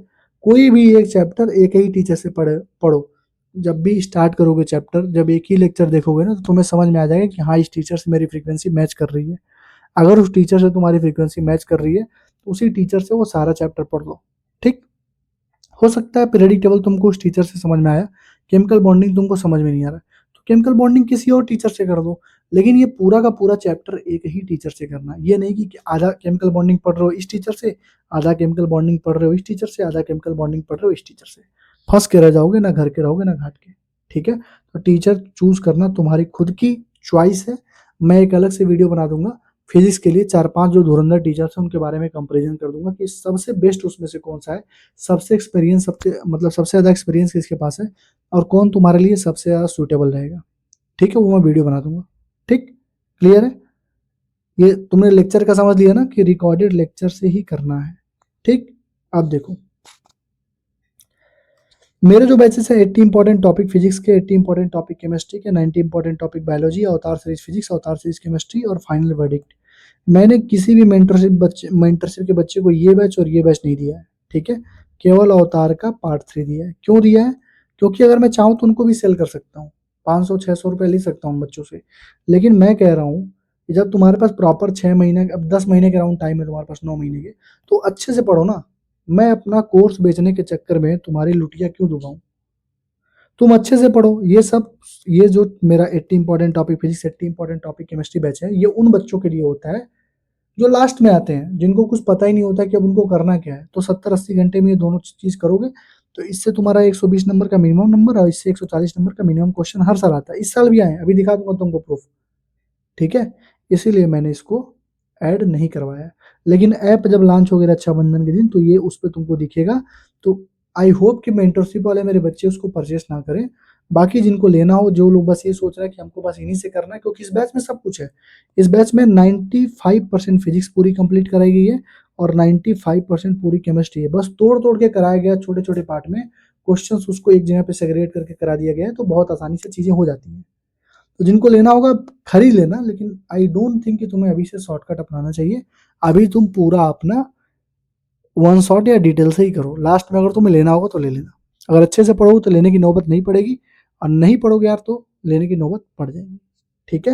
कोई भी एक चैप्टर एक ही टीचर से पढ़ो, जब भी स्टार्ट करोगे चैप्टर, जब एक ही लेक्चर देखोगे ना तो तुम्हें समझ में आ जाएगा कि हाँ इस टीचर से मेरी फ्रीक्वेंसी मैच कर रही है। अगर उस टीचर से तुम्हारी फ्रीक्वेंसी मैच कर रही है तो उसी टीचर से वो सारा चैप्टर पढ़ लो, ठीक। हो सकता है प्रेडिक्टेबल तुमको उस टीचर से समझ में आया, केमिकल बॉन्डिंग तुमको समझ में नहीं आ रहा, तो केमिकल बॉन्डिंग किसी और टीचर से कर दो, लेकिन ये पूरा का पूरा चैप्टर एक ही टीचर से करना, ये नहीं कि आधा केमिकल बॉन्डिंग पढ़ रहे हो इस टीचर से, आधा केमिकल बॉन्डिंग पढ़ रहे हो इस टीचर से, आधा केमिकल बॉन्डिंग पढ़ रहे हो इस टीचर से, फंस के रह जाओगे, ना घर के रहोगे ना घाट के, ठीक है। तो टीचर चूज करना तुम्हारी खुद की चॉइस है, मैं एक अलग से वीडियो बना दूंगा फिजिक्स के लिए, 4-5 जो धुरंधर टीचर्स हैं उनके बारे में कंपेरिजन कर दूंगा कि सबसे बेस्ट उसमें से कौन सा है, सबसे एक्सपीरियंस, सबसे मतलब सबसे ज़्यादा एक्सपीरियंस किसके पास है, और कौन तुम्हारे लिए सबसे ज़्यादा सूटेबल रहेगा, ठीक है, वो मैं वीडियो बना दूंगा, ठीक। क्लियर है, ये तुमने लेक्चर का समझ लिया ना कि रिकॉर्डेड लेक्चर से ही करना है, ठीक। अब देखो मेरे जो बैचेस है 80 इंपॉर्टेंट टॉपिक फिजिक्स के, 80 इंपॉर्टेंट टॉपिक केमिस्ट्री के, 90 इंपॉर्टेंट टॉपिक बायोलॉजी, अवतार सीरीज फिजिक्स, अवतार सीरीज केमिस्ट्री और फाइनल वर्डिक्ट। मैंने किसी भी मेंटरशिप के बच्चे को ये बैच और ये बैच नहीं दिया है, ठीक है, केवल अवतार का पार्ट 3 दिया है। क्यों दिया है, क्योंकि अगर मैं चाहूँ तो उनको भी सेल कर सकता हूँ, 500-600 रुपये ले सकता हूँ बच्चों से, लेकिन मैं कह रहा हूँ कि जब तुम्हारे पास प्रॉपर 6 महीने, अब 10 महीने के राउंड टाइम है तुम्हारे पास, 9 महीने के, तो अच्छे से पढ़ो ना। मैं अपना कोर्स बेचने के चक्कर में तुम्हारी लुटिया क्यों डुबाऊं, तुम अच्छे से पढ़ो। ये सब, ये जो मेरा 80 important topic physics, 80 important topic chemistry batch है, ये उन बच्चों के लिए होता है जो लास्ट में आते हैं, जिनको कुछ पता ही नहीं होता कि अब उनको करना क्या है। तो 70-80 घंटे में ये दोनों चीज करोगे तो इससे तुम्हारा 120 नंबर का मिनिमम नंबर और इससे 140 नंबर का मिनिमम क्वेश्चन हर साल आता है, इस साल भी आए हैं, अभी दिखा दूंगा तुमको प्रूफ, ठीक है। इसीलिए मैंने इसको ऐड नहीं करवाया, लेकिन ऐप जब लॉन्च हो गया रक्षाबंधन के दिन तो ये उस पर तुमको दिखेगा। तो आई होप कि मेंटरशिप वाले मेरे बच्चे उसको परचेस ना करें। बाकी जिनको लेना हो, जो लोग बस ये सोच रहे हैं कि हमको बस इन्हीं से करना है, क्योंकि इस बैच में सब कुछ है। इस बैच में 95% फिजिक्स पूरी कंप्लीट कराई गई है और 95% पूरी केमिस्ट्री है, बस तोड़ तोड़ के कराया गया छोटे छोटे पार्ट में, क्वेश्चंस उसको एक जगह पे सेग्रीगेट करके करा दिया गया है, तो बहुत आसानी से चीजें हो जाती हैं। तो जिनको लेना होगा खरीद लेना, लेकिन आई डोंट थिंक कि तुम्हें अभी से शॉर्टकट अपनाना चाहिए। अभी तुम पूरा अपना वन शॉट या डिटेल से ही करो, लास्ट में अगर तुम्हें लेना होगा तो ले लेना, अगर अच्छे से पढ़ोगे तो लेने की नौबत नहीं पड़ेगी, और नहीं पढ़ोगे यार तो लेने की नौबत पड़ जाएगी, ठीक है।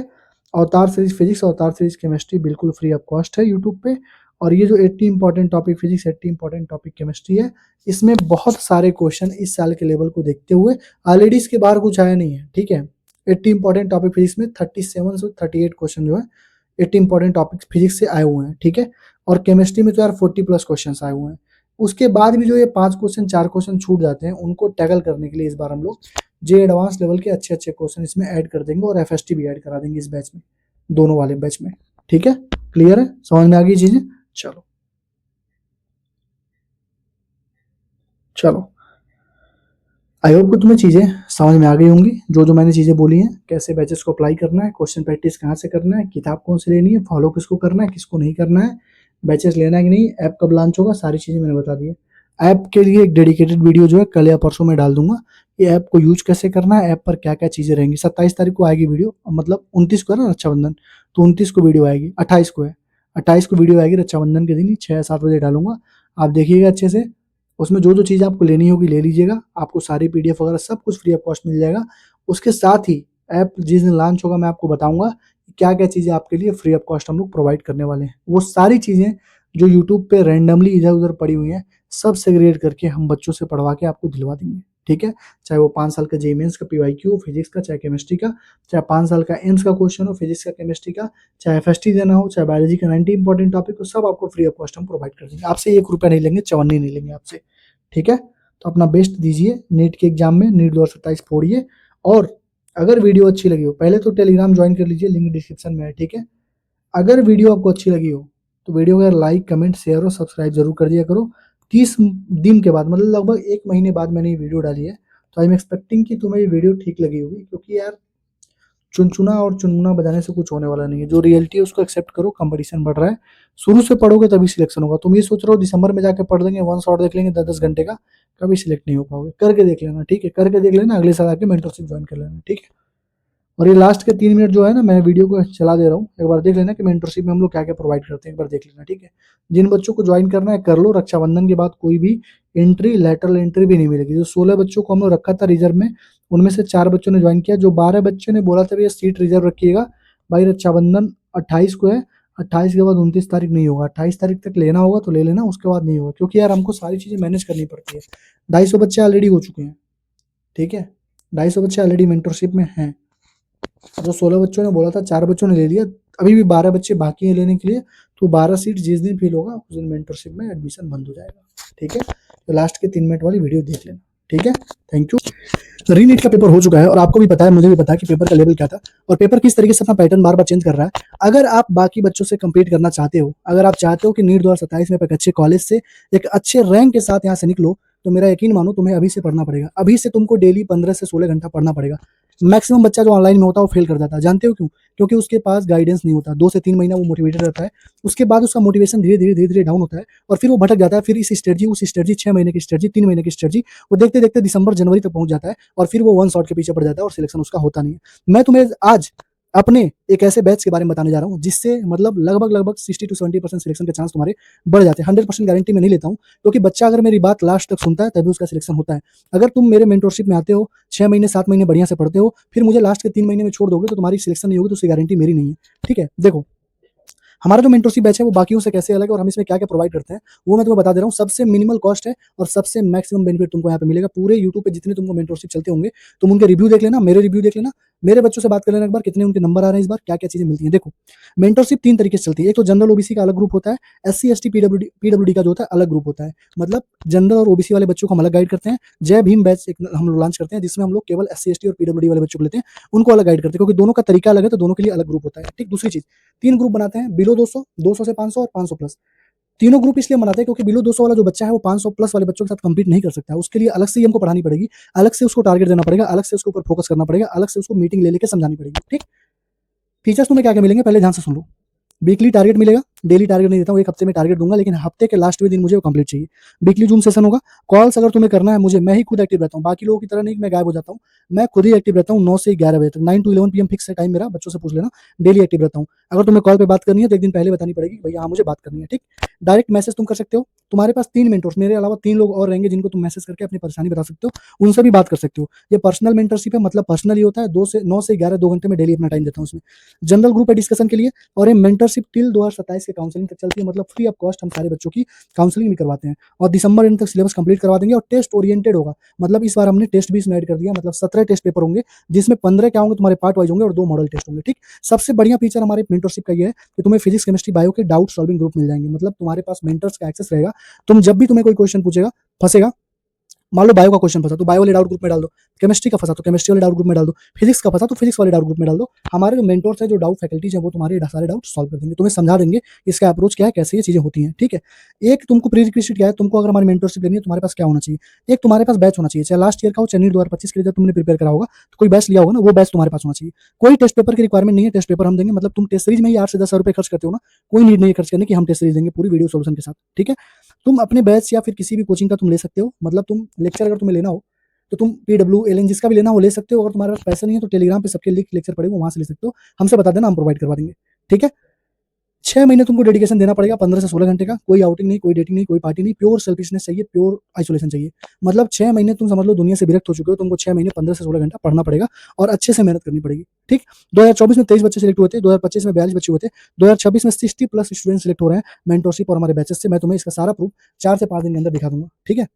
अवतार सीरीज फिजिक्स, अवतार सीरीज केमिस्ट्री बिल्कुल फ्री ऑफ कॉस्ट है यूट्यूब पे। और ये जो 80 important topic physics, 80 important topic chemistry है, इसमें बहुत सारे क्वेश्चन इस साल के लेवल को देखते हुए ऑलरेडी इसके बाहर कुछ आया नहीं है, ठीक है। 80 इंपॉर्टेंट टॉपिक फिजिक्स में 37 से 38 क्वेश्चन जो है 80 इंपॉर्टेंट टॉपिक फिजिक्स से आए हुए हैं, ठीक है। और केमिस्ट्री में तो यार 40+ क्वेश्चन आए हुए हैं। उसके बाद भी जो ये 5 क्वेश्चन 4 क्वेश्चन छूट जाते हैं, उनको टैकल करने के लिए इस बार हम लोग जे एडवांस लेवल के अच्छे अच्छे क्वेश्चन इसमें ऐड कर देंगे और एफएसटी भी ऐड करा देंगे इस बैच में, दोनों वाले बैच में, ठीक है। क्लियर है, समझ में आ गई चीजें, चलो चलो। आई होप कि तुम्हें चीज़ें समझ में आ गई होंगी, जो मैंने चीज़ें बोली हैं, कैसे बैचेस को अप्लाई करना है, क्वेश्चन प्रैक्टिस कहाँ से करना है, किताब कौन सी लेनी है, फॉलो किसको करना है, किसको नहीं करना है, बैचेस लेना है कि नहीं, ऐप कब लॉन्च होगा, सारी चीज़ें मैंने बता दी है। ऐप के लिए एक डेडिकेटेड वीडियो जो है कल या परसों में डाल दूंगा, ये ऐप को यूज कैसे करना है, ऐप पर क्या क्या चीज़ें रहेंगी। 27 तारीख को आएगी वीडियो, मतलब 29 को है ना रक्षाबंधन, तो 29 को वीडियो आएगी, 28 को है, 28 को वीडियो आएगी रक्षाबंधन के दिन ही 6 या 7 बजे डालूंगा। आप देखिएगा अच्छे से, उसमें जो चीज़ आपको लेनी होगी ले लीजिएगा, आपको सारी पीडीएफ वगैरह सब कुछ फ्री ऑफ कॉस्ट मिल जाएगा। उसके साथ ही ऐप जिस दिन लॉन्च होगा मैं आपको बताऊंगा क्या क्या चीज़ें आपके लिए फ्री ऑफ कॉस्ट हम लोग प्रोवाइड करने वाले हैं। वो सारी चीज़ें जो यूट्यूब पे रैंडमली इधर उधर पड़ी हुई हैं, सब सेग्रीगेट करके हम बच्चों से पढ़वा के आपको दिलवा देंगे, ठीक है। चाहे वो 5 साल का जेई मेंस का पीवाईक्यू हो फिजिक्स का, चाहे केमिस्ट्री का, चाहे 5 साल का एम्स का क्वेश्चन हो फिजिक्स का केमिस्ट्री का, चाहे एफएसटी देना हो, चाहे बायोलॉजी का 90 इंपॉर्टेंट टॉपिक हो, सब आपको फ्री ऑफ कॉस्ट हम प्रोवाइड कर देंगे। आपसे 1 रुपया नहीं लेंगे, चवन्नी नहीं लेंगे आपसे, ठीक है। तो अपना बेस्ट दीजिए नीट के एग्जाम में, नीट 2027 फोड़िए। और अगर वीडियो अच्छी लगी हो, पहले तो टेलीग्राम ज्वाइन कर लीजिए, लिंक डिस्क्रिप्शन में है, ठीक है। अगर वीडियो आपको अच्छी लगी हो तो वीडियो को लाइक कमेंट शेयर और सब्सक्राइब जरूर कर दिया करो। 30 दिन के बाद, मतलब लगभग 1 महीने बाद मैंने ये वीडियो डाली है, तो आई एम एक्सपेक्टिंग कि तुम्हें ये वीडियो ठीक लगी होगी, क्योंकि यार चुनचुना और चुनमुना बजाने से कुछ होने वाला नहीं है। जो रियलिटी है उसको एक्सेप्ट करो, कंपटीशन बढ़ रहा है, शुरू से पढ़ोगे तभी सिलेक्शन होगा। तुम ये सोच रहे हो दिसंबर में जाके पढ़ लेंगे, वन शॉट देख लेंगे 10-10 घंटे का, कभी सिलेक्ट नहीं हो पाओगे। करके देख लेना, ठीक है, करके देख लेना, अगले साल आके मेंटरशिप ज्वाइन कर लेना, ठीक है। और ये लास्ट के 3 मिनट जो है ना, मैं वीडियो को चला दे रहा हूँ, एक बार देख लेना कि मेंटरशिप में हम लोग क्या क्या प्रोवाइड करते हैं, एक बार देख लेना, ठीक है। जिन बच्चों को ज्वाइन करना है कर लो, रक्षाबंधन के बाद कोई भी एंट्री लेटरल एंट्री भी नहीं मिलेगी। जो 16 बच्चों को हम लोग रखा था रिजर्व में, उनमें से 4 बच्चों ने ज्वाइन किया। जो 12 बच्चों ने बोला था भैया सीट रिजर्व रखिएगा, भाई रक्षाबंधन 28 को है, 28 के बाद 29 तारीख नहीं होगा, 28 तारीख तक लेना होगा तो ले लेना, उसके बाद नहीं होगा, क्योंकि यार हमको सारी चीज़ें मैनेज करनी पड़ती है। 250 बच्चे ऑलरेडी हो चुके हैं, ठीक है, 250 बच्चे ऑलरेडी मेंटरशिप में हैं। जो 16 बच्चों ने बोला था 4 बच्चों ने ले लिया, अभी भी 12 बच्चे बाकी हैं लेने के लिए। तो 12 सीट जिस दिन फिल होगा उस दिन मेंटरशिप में एडमिशन बंद हो जाएगा, ठीक है। तो लास्ट के 3 मिनट वाली वीडियो देख लेना, ठीक है। Thank you. रीनीट का पेपर हो चुका है और आपको भी पता है, मुझे भी पता है कि पेपर का लेवल क्या था और पेपर किस तरीके से अपना पैटर्न बार बार चेंज कर रहा है। अगर आप बाकी बच्चों से कम्पीट करना चाहते हो, अगर आप चाहते हो कि नीट 2027 में एक अच्छे कॉलेज से एक अच्छे रैंक के साथ यहाँ से निकलो, तो मेरा यकीन मानो तुम्हें अभी से पढ़ना पड़ेगा। अभी से तुमको डेली 15 से 16 घंटा पढ़ना पड़ेगा। मैक्सिमम बच्चा जो ऑनलाइन में होता है वो फेल कर जाता है, जानते हो क्यों? क्योंकि उसके पास गाइडेंस नहीं होता। 2 से 3 महीना वो मोटिवेटेड रहता है, उसके बाद उसका मोटिवेशन धीरे धीरे डाउन होता है और फिर वो भटक जाता है। फिर इस स्ट्रेटजी उस स्ट्रेटजी, 6 महीने की स्ट्रेटजी, 3 महीने की स्ट्रेटजी, वो देखते देखते दिसंबर जनवरी तक पहुंच जाता है और फिर वो वन शॉट के पीछे पड़ जाता है और सिलेक्शन उसका होता नहीं है। मैं तुम्हें आज अपने एक ऐसे बैच के बारे में बताने जा रहा हूँ जिससे मतलब लगभग 60 to 70% सिलेक्शन के चांस तुम्हारे बढ़ जाते हैं। 100% गारंटी मैं नहीं लेता हूँ, क्योंकि बच्चा अगर मेरी बात लास्ट तक सुनता है तभी उसका सिलेक्शन होता है। अगर तुम मेरे मेंटरशिप में आते हो, 6 महीने 7 महीने बढ़िया से पढ़ते हो, फिर मुझे लास्ट के 3 महीने में छोड़ दोगे तो तुम्हारी सिलेक्शन नहीं होगी, तो उसकी गारंटी मेरी नहीं है, ठीक है। देखो, हमारा जो मेंटरशिप बैच है वो बाकियों से कैसे अलग है और हम इसमें क्या क्या प्रोवाइड करते हैं वो मैं तुम्हें बता दे रहा हूँ। सबसे मिनिमल कॉस्ट है और सबसे मैक्सिमम बेनिफिट तुमको यहाँ पे मिलेगा। पूरे यूट्यूब पे जितने तुमको मेंटरशिप चलते होंगे तुम उनके रिव्यू देख लेना, मेरे रिव्यू देख लेना, मेरे बच्चों से बात कर लेना एक बार, कितने उनके नंबर आ रहे हैं इस बार, क्या क्या चीजें मिलती हैं। देखो, मेंटरशिप 3 तरीके से चलती है। एक तो जनरल ओबीसी का अलग ग्रुप होता है, एससी एसटी पीडब्ल्यूडी का जो होता है अलग ग्रुप होता है। मतलब जनरल और ओबीसी वाले बच्चों को हम अलग गाइड करते हैं। जय भीम बैच एक हम लोग लॉन्च करते हैं जिसमें हम लोग केवल एससी एसटी और पीडब्ल्यूडी वाले बच्चों को लेते हैं, उनको अलग गाइड करते हैं, क्योंकि दोनों का तरीका अलग है तो दोनों के लिए अलग ग्रुप होता है, ठीक। दूसरी चीज, 3 ग्रुप बनाते हैं, बिलो 200, 200 से 500 और 500 प्लस। तीनों ग्रुप इसलिए बनाते हैं क्योंकि बिलो 200 वाला जो बच्चा है वो 500 प्लस वाले बच्चों के साथ कंपीट नहीं कर सकता है। उसके लिए अलग से ही हमको पढ़ानी पड़ेगी, अलग से उसको टारगेट देना पड़ेगा, अलग से उसके ऊपर फोकस करना पड़ेगा, अलग से उसको मीटिंग ले लेके समझानी पड़ेगी, ठीक। फीचर्स तुम्हें क्या क्या मिलेंगे पहले ध्यान से सुन लो। वीकली टारगेट मिलेगा, डेली टारगेट नहीं देता हूँ, एक हफ्ते में टारगेट दूंगा, लेकिन हफ्ते के लास्ट में दिन मुझे वो कंप्लीट चाहिए। वीकली जूम सेशन होगा। कॉल्स अगर तुम्हें करना है मुझे, मैं ही खुद एक्टिव रहता हूँ, बाकी लोगों की तरह नहीं कि मैं गायब हो जाता हूँ, मैं खुद ही एक्टिव रहता हूँ 9 से 11 बजे तक, 9 to 11 PM फिक्स है टाइम मेरा, बच्चों से पूछ लेना, डेली एक्टिव रहता हूँ। अगर तुम्हें कॉल पे बात करनी है तो एक दिन पहले बतानी पड़ेगी भैया हाँ मुझे बात करनी है, ठीक। डायरेक्ट मैसेज तुम कर सकते हो, तुम्हारे पास 3 मेंटर्स, मेरे अलावा 3 लोग और रहेंगे जिनको तुम मैसेज करके अपनी परेशानी बता सकते हो, उनसे भी बात कर सकते हो। ये पर्सनल मेंटरशिप है, मतलब पर्सनल ही होता है। 9 से 11 2 घंटे में डेली अपना टाइम देता हूँ उसमें। जनरल ग्रुप है डिस्कशन के लिए, और ये मेंटरशिप टिल 2027 के काउंसलिंग तक चलती है, मतलब फ्री ऑफ कॉस्ट हम सारे बच्चों की काउंसलिंग भी करवाते हैं और दिसंबर एंड तक सिलेबस कंप्लीट करवा देंगे। और टेस्ट ओरिएंटेड होगा, मतलब इस बार हमने टेस्ट भी इसमें ऐड कर दिया, मतलब 17 टेस्ट पेपर होंगे जिसमें 15 क्या होंगे तुम्हारे पार्ट वाइज होंगे और 2 मॉडल टेस्ट होंगे, ठीक। सबसे बढ़िया फीचर हमारे मेंटरशिप का ये है कि तुम्हें फिजिक्स केमिस्ट्री बायो के डाउट सॉल्विंग ग्रुप मिल जाएंगे, मतलब तुम्हारे पास मेंटर्स का एक्सेस रहेगा। तुम जब भी तुम्हें कोई क्वेश्चन पूछेगा फंसेगा मान लो बायो का क्वेश्चन फंसा तो बायो वाले डाउट ग्रुप में डाल दो, केमिस्ट्री का फंसा तो केमिस्ट्री वाले डाउट ग्रुप में डाल दो, फिजिक्स का फंसा तो फिजिक्स वाले डाउट ग्रुप में डाल दो। हमारे जो मेंटोर्स है, जो डाउट फैकल्टीज है, वो तुम्हारे सारे डाउट सॉल्व कर देंगे, तुम्हें समझा देंगे इसका अप्रोच क्या है, कैसे ये चीजें होती हैं। ठीक है, एक तुमको प्री रिक्विजिट क्या है, तुमको अगर हमारी मेंटोरशिप लेनी है तुम्हारे पास क्या होना चाहिए, एक तुम्हारे पास बैच होना चाहिए, चाहे लास्ट ईयर का हो चाहे नीट 2025 के लिए जब तुमने प्रिपेयर करा होगा तो कोई बैच लिया होगा ना, वो बैच तुम्हारे पास होना चाहिए। कोई टेस्ट पेपर की रिक्वायरमेंट नहीं है, टेस्ट पेपर हम देंगे, मतलब तुम टेस्ट सीरीज में ही 8 से 10 रुपए खर्च करते हो ना, कोई नीड नहीं है खर्च करने की, हम टेस्ट सीरीज देंगे पूरी वीडियो सोल्यूशन के साथ। ठीक है, तुम अपने बैच या फिर किसी भी कोचिंग का तुम ले सकते हो, मतलब तुम लेक्चर अगर तुम्हें लेना हो तो तुम पीडब्ल्यू एल जिसका भी लेना हो ले सकते हो। अगर तुम्हारे पास पैसा नहीं है तो टेलीग्राम पे सबके लिंक लेक्चर पड़े वहां से ले सकते हो, हमसे बता देना, हम प्रोवाइड करवा देंगे। ठीक है, 6 महीने तुमको डेडिकेशन देना पड़ेगा, 15 से 16 घंटे का, कोई आउटिंग नहीं, कोई डेटिंग नहीं, कोई पार्टी नहीं, प्योर सेल्फिशनेस चाहिए, प्योर आइसोलेशन चाहिए। मतलब 6 महीने तुम समझ लो दुनिया से विरक्त हो चुके हो, तुमको 6 महीने 15 से 16 घंटा पढ़ना पड़ेगा और अच्छे से मेहनत करनी पड़ेगी। ठीक, 2024 में 23 बच्चे सिलेक्ट हुए थे, 2025 में 42 बच्चे हुए थे, 2026 में 60+ स्टूडेंट सिलेक्ट हो रहे हैं मेंटोरशिप और हमारे बैचेस से। मैं तुम्हें इसका सारा प्रूफ 4 से 5 दिन के अंदर दिखा दूंगा। ठीक है,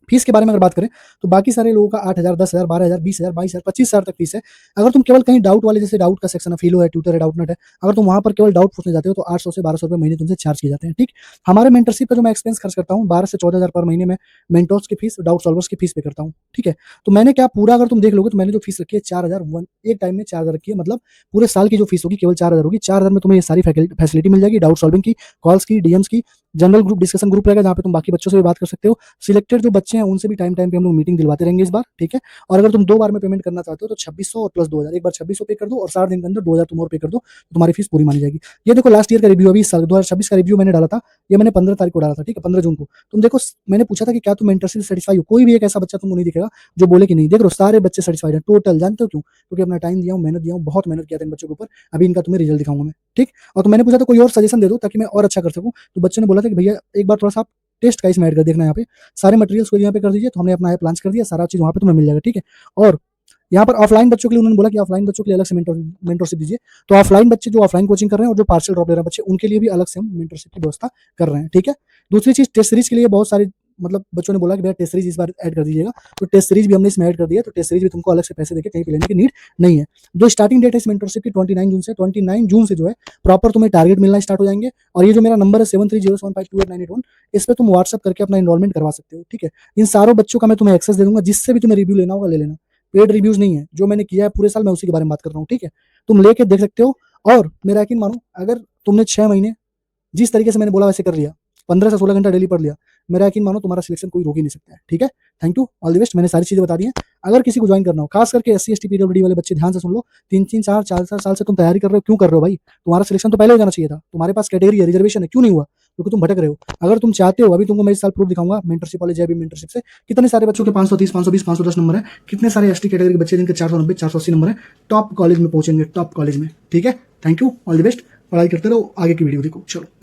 फीस के बारे में अगर बात करें तो बाकी सारे लोगों का 8,000, 10,000, 12,000, 20,000, 22,000, 25,000 तक फीस है। अगर तुम केवल कहीं डाउट वाले, जैसे डाउट का सेक्शन है, फीलो है, ट्यूटर है, डाउटनेट है, अगर तुम वहां पर केवल डाउट पूछने जाते हो तो 800 से 1200 रुपए महीने तुमसे चार्ज किए जाते हैं। ठीक, हमारे मेंटरशिप का जो मैं एक्सपेंस खर्च करता हूँ 12 से 14,000 पर महीने में मेंटोर्स की फीस, डाउट सॉल्वर्स की फीस पे करता हूँ। ठीक है, तो मैंने क्या पूरा अगर तुम देख लोगे तो मैंने जो फीस रखी है 4,000, एक टाइम में 4,000 रखी है, मतलब पूरे साल की जो फीस होगी केवल 4,000 होगी। 4,000 में तुम्हें ये सारी फैसिलिटी मिल जाएगी, डाउट सॉल्विंग की, कॉल्स की, डीएम्स की, जनरल ग्रुप डिस्कशन ग्रुप रहेगा जहाँ पे तुम बाकी बच्चों से भी बात कर सकते हो। सिलेक्टेड जो बच्चे हैं उनसे भी टाइम टाइम पे हम लोग मीटिंग दिलवाते रहेंगे इस बार। ठीक है, और अगर तुम 2 बार में पेमेंट करना चाहते हो तो 2600 और प्लस 2,000, एक बार 2600 पे कर दो और 60 दिन के अंदर 2,000 तुम और पे कर दो तो तुम्हारी फीस पूरी मानी जाएगी। ये देखो लास्ट ईयर का रिव्यू, अभी साल 2026 का रिव्यू मैंने डाला था, ये मैंने 15 तारीख को डाला था। ठीक है, 15 जून को। तुम देखो, मैंने पूछा था कि क्या तुम मेंटरशिप से सेटिस्फाई हो, कोई भी एक ऐसा बच्चा तुमको नहीं दिखेगा जो बोले कि नहीं। देख लो सारे बच्चे सेटिस्फाइड है टोटल। जानते हो क्यों? क्योंकि अपना टाइम दिया हूँ, मेहनत दिया हूँ, बहुत मेहनत किया था इन बच्चों के ऊपर। अभी इनका तुम्हें रिजल्ट दिखाऊंगा मैं। ठीक, और तो मैंने पूछा था कोई और सजेशन दे दो ताकि मैं और अच्छा कर सकूं, तो बच्चों ने बोला था कि भैया एक बार थोड़ा सा टेस्ट का इसमें ऐड कर देखना, यहाँ पे सारे मटेरियल्स को यहाँ पे कर दीजिए। तो हमने अपना ऐप लॉन्च कर दिया, सारा चीज वहाँ पे तुम्हें मिल जाएगा। ठीक है, और यहाँ पर ऑफलाइन बच्चों के लिए उन्होंने बोला कि ऑफलाइन बच्चों के लिए अलग से मेंटरशिप दीजिए। तो ऑफलाइन बच्चे जो ऑफलाइन कोचिंग कर रहे हैं और जो पार्शियल ड्रॉप ले रहे हैं बच्चे, उनके लिए भी अलग से हम मेंटरशिप की व्यवस्था कर रहे हैं। ठीक है, दूसरी चीज टेस्ट सीरीज के लिए बहुत सारे, मतलब बच्चों ने बोला कि भैया टेस्ट सीरीज इस बार ऐड कर दीजिएगा, तो टेस्ट सीरीज भी हमने इसमें ऐड कर दिया। तो टेस्ट सीरीज भी तुमको अलग से पैसे देके कहीं पे लेने की नीड नहीं है। जो स्टार्टिंग डेट है इस मेंटरशिप की 29 जून से, 29 जून से जो है प्रॉपर तुम्हें टारगेट मिलना स्टार्ट हो जाएंगे। और ये जो मेरा नंबर है 7307528981, इस पर तुम व्हाट्सअप करके अपना एनरोलमेंट करवा सकते हो। ठीक है, इन सारों बच्चों का मैं तुम्हें एक्सेस दे दूंगा, जिससे भी तुम्हें रिव्यू लेना होगा ले लेना। पेड रिव्यूज नहीं है, जो मैंने किया है पूरे साल मैं उसी के बारे में बात कर रहा हूँ। ठीक है, तुम लेके देख सकते हो। और मेरा यकीन मानो, अगर तुमने 6 महीने जिस तरीके से मैंने बोला वैसे कर लिया, 15 से 16 घंटा डेली पढ़ लिया, मेरा यकीन मानो तुम्हारा सिलेक्शन कोई रोक ही नहीं सकता है। ठीक है, thank you, all the best. मैंने सारी चीजें बता दी हैं। अगर किसी को ज्वाइन करना हो, खास करके SC ST PWD वाले बच्चे, ध्यान से सुन लो। 3-3 4 4 साल से तुम तैयारी कर रहे हो, क्यों कर रहे हो भाई? तुम्हारा सिलेक्शन तो पहले हो जाना चाहिए था। तुम्हारे पास कैटेगरी है, रिजर्वेशन है, क्यों नहीं हुआ? क्योंकि तुम भटक रहे हो। अगर तुम चाहते हो, अभी तुमको मैं इस साल प्रूफ दिखाऊंगा मेंटरशिप वाले JB मेंटरशिप से, कितने सारे बच्चों के 530, 520, 510 नंबर है, कितने सारे ST कैटेगरी के बच्चे जिनके 490, 480 नंबर है, टॉप कॉलेज में पहुंचेंगे, टॉप कॉलेज में। ठीक है, thank you, all the best. पढ़ाई करते रहो, आगे की वीडियो देखो, चलो।